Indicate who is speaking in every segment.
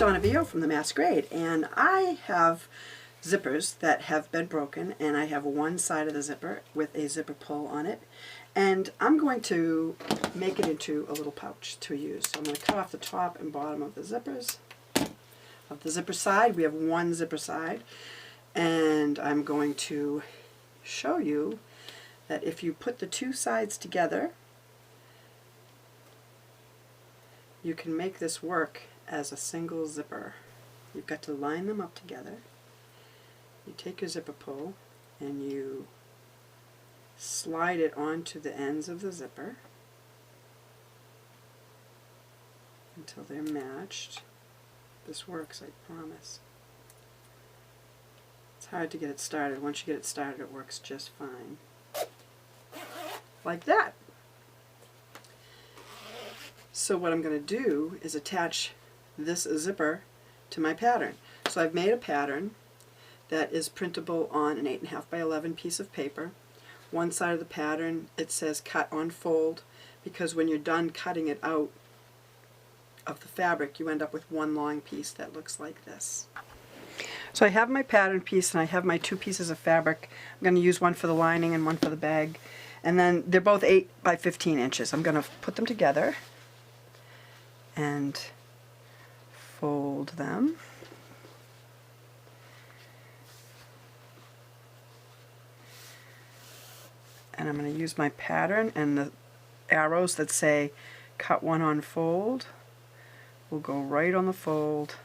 Speaker 1: Donna Vio from the Masquerade, and I have zippers that have been broken, and I have one side of the zipper with a zipper pull on it, and I'm going to make it into a little pouch to use. So I'm going to cut off the top and bottom of the zippers. Of the zipper side, we have one zipper side, and I'm going to show you that if you put the two sides together, you can make this work as a single zipper. You've got to line them up together. You take your zipper pull and you slide it onto the ends of the zipper until they're matched. This works, I promise. It's hard to get it started. Once you get it started, it works just fine. Like that. So what I'm going to do is attach this zipper to my pattern. So I've made a pattern that is printable on an 8.5 by 11 piece of paper. One side of the pattern, it says cut on fold, because when you're done cutting it out of the fabric, you end up with one long piece that looks like this. So I have my pattern piece and I have my two pieces of fabric. I'm going to use one for the lining and one for the bag. And then they're both 8 by 15 inches. I'm going to put them together and fold them. And I'm going to use my pattern, and the arrows that say cut one on fold will go right on the fold.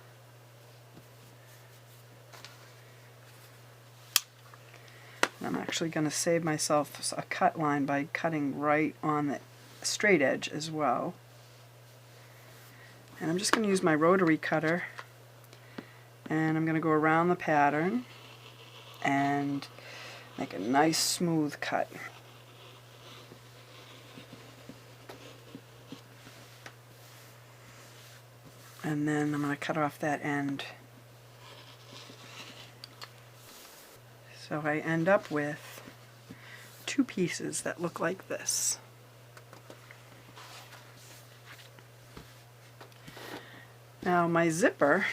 Speaker 1: And I'm actually going to save myself a cut line by cutting right on the straight edge as well. And I'm just going to use my rotary cutter, and I'm going to go around the pattern and make a nice smooth cut. And then I'm going to cut off that end. So I end up with two pieces that look like this. Now my zipper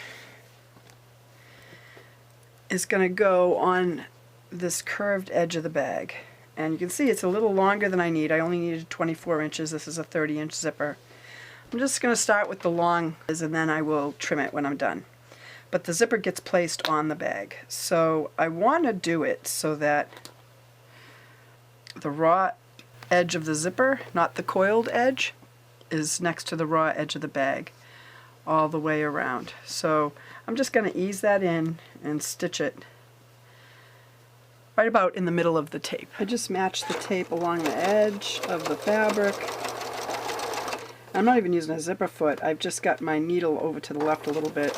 Speaker 1: is going to go on this curved edge of the bag. And you can see it's a little longer than I need. I only needed 24 inches. This is a 30-inch zipper. I'm just going to start with the long, and then I will trim it when I'm done. But the zipper gets placed on the bag. So I want to do it so that the raw edge of the zipper, not the coiled edge, is next to the raw edge of the bag all the way around. So I'm just going to ease that in and stitch it right about in the middle of the tape. I just matched the tape along the edge of the fabric. I'm not even using a zipper foot. I've just got my needle over to the left a little bit.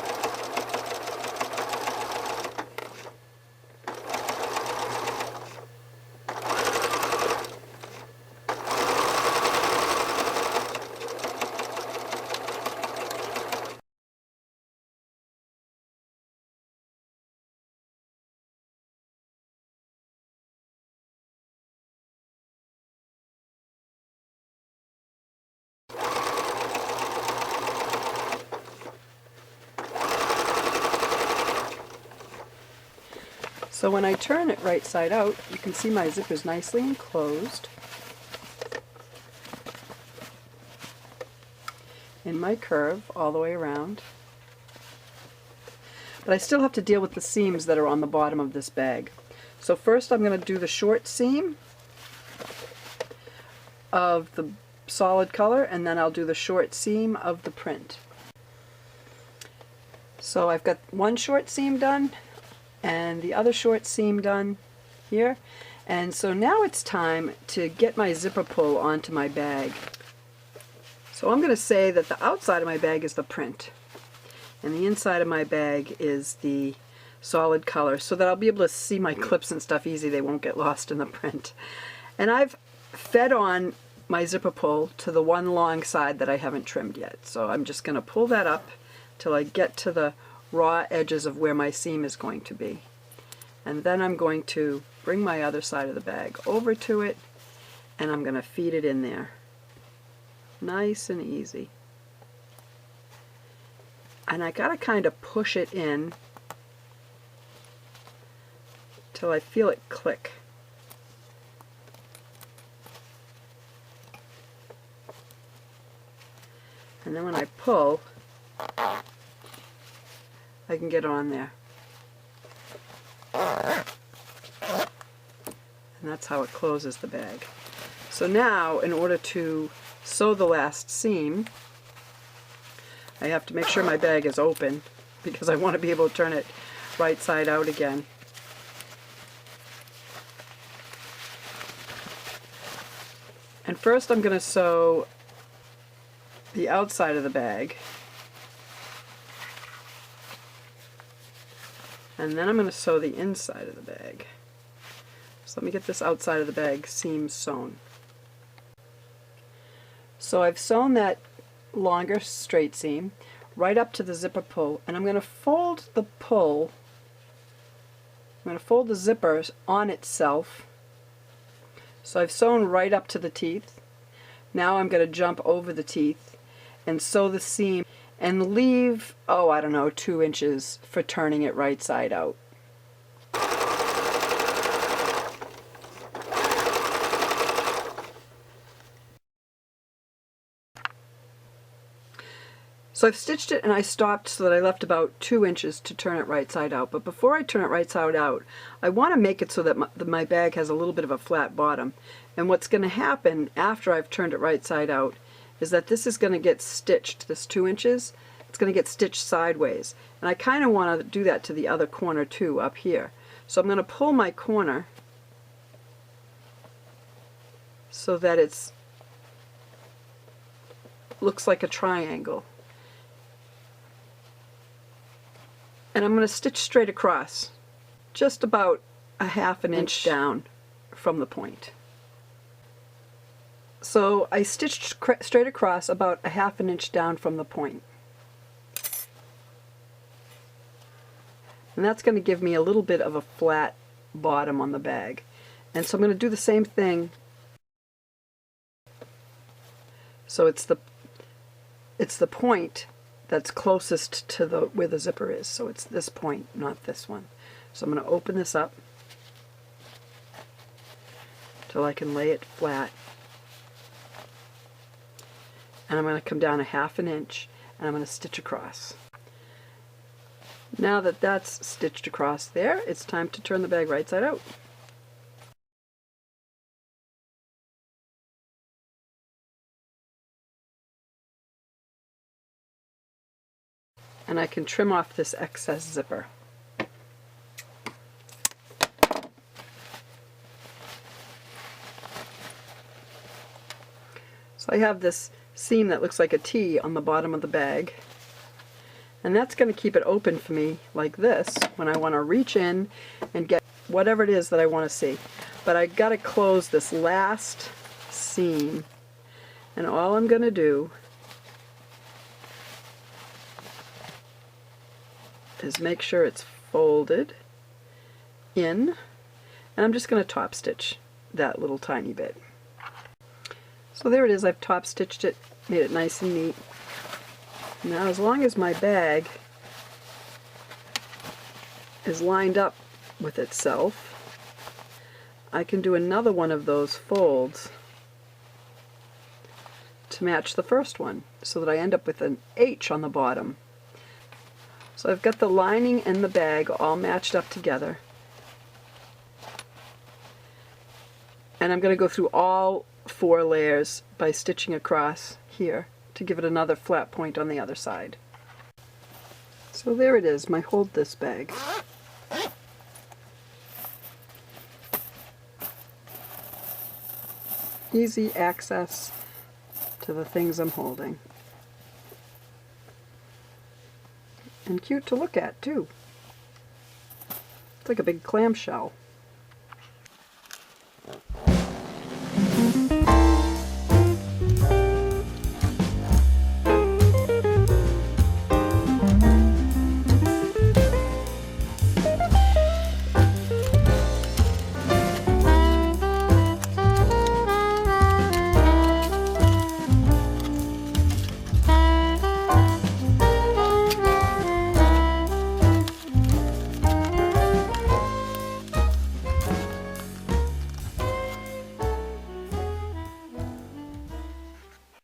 Speaker 1: So when I turn it right side out, you can see my zipper is nicely enclosed in my curve all the way around. But I still have to deal with the seams that are on the bottom of this bag. So first I'm going to do the short seam of the solid color, and then I'll do the short seam of the print. So I've got one short seam done and the other short seam done here. And so now it's time to get my zipper pull onto my bag. So I'm going to say that the outside of my bag is the print and the inside of my bag is the solid color, so that I'll be able to see my clips and stuff easy. They won't get lost in the print. And I've fed on my zipper pull to the one long side that I haven't trimmed yet. So I'm just going to pull that up till I get to the raw edges of where my seam is going to be. And then I'm going to bring my other side of the bag over to it, and I'm going to feed it in there. Nice and easy. and I gotta kind of push it in till I feel it click. And then when I pull, I can get on there. And that's how it closes the bag. So now, in order to sew the last seam, I have to make sure my bag is open because I want to be able to turn it right side out again. And first I'm going to sew the outside of the bag, and then I'm going to sew the inside of the bag. So let me get this outside of the bag seam sewn. So I've sewn that longer straight seam right up to the zipper pull, and I'm going to fold the pull, I'm going to fold the zipper on itself. So I've sewn right up to the teeth. Now I'm going to jump over the teeth and sew the seam and leave, oh, I don't know, 2 inches for turning it right side out. So I've stitched it and I stopped so that I left about 2 inches to turn it right side out. But before I turn it right side out, I want to make it so that my bag has a little bit of a flat bottom. And what's going to happen after I've turned it right side out is that this is going to get stitched, this 2 inches, it's going to get stitched sideways. And I kind of want to do that to the other corner too, up here. So I'm going to pull my corner so that it's looks like a triangle. And I'm going to stitch straight across, just about a ½ an inch down from the point. So I stitched straight across about a ½ an inch down from the point. And that's going to give me a little bit of a flat bottom on the bag. And so I'm going to do the same thing. So it's the point that's closest to where the zipper is. So it's this point, not this one. So I'm going to open this up till I can lay it flat. And I'm going to come down a ½ an inch and I'm going to stitch across. Now that that's stitched across there, it's time to turn the bag right side out. And I can trim off this excess zipper. So I have this seam that looks like a T on the bottom of the bag, and that's going to keep it open for me like this when I want to reach in and get whatever it is that I want to see. But I got to close this last seam, and all I'm going to do is make sure it's folded in, and I'm just going to top stitch that little tiny bit. So there it is, I've top stitched it, made it nice and neat. Now as long as my bag is lined up with itself, I can do another one of those folds to match the first one, so that I end up with an H on the bottom. So I've got the lining and the bag all matched up together. And I'm going to go through all 4 layers by stitching across here to give it another flat point on the other side. So there it is, my Hold This bag. Easy access to the things I'm holding. And cute to look at, too. It's like a big clamshell.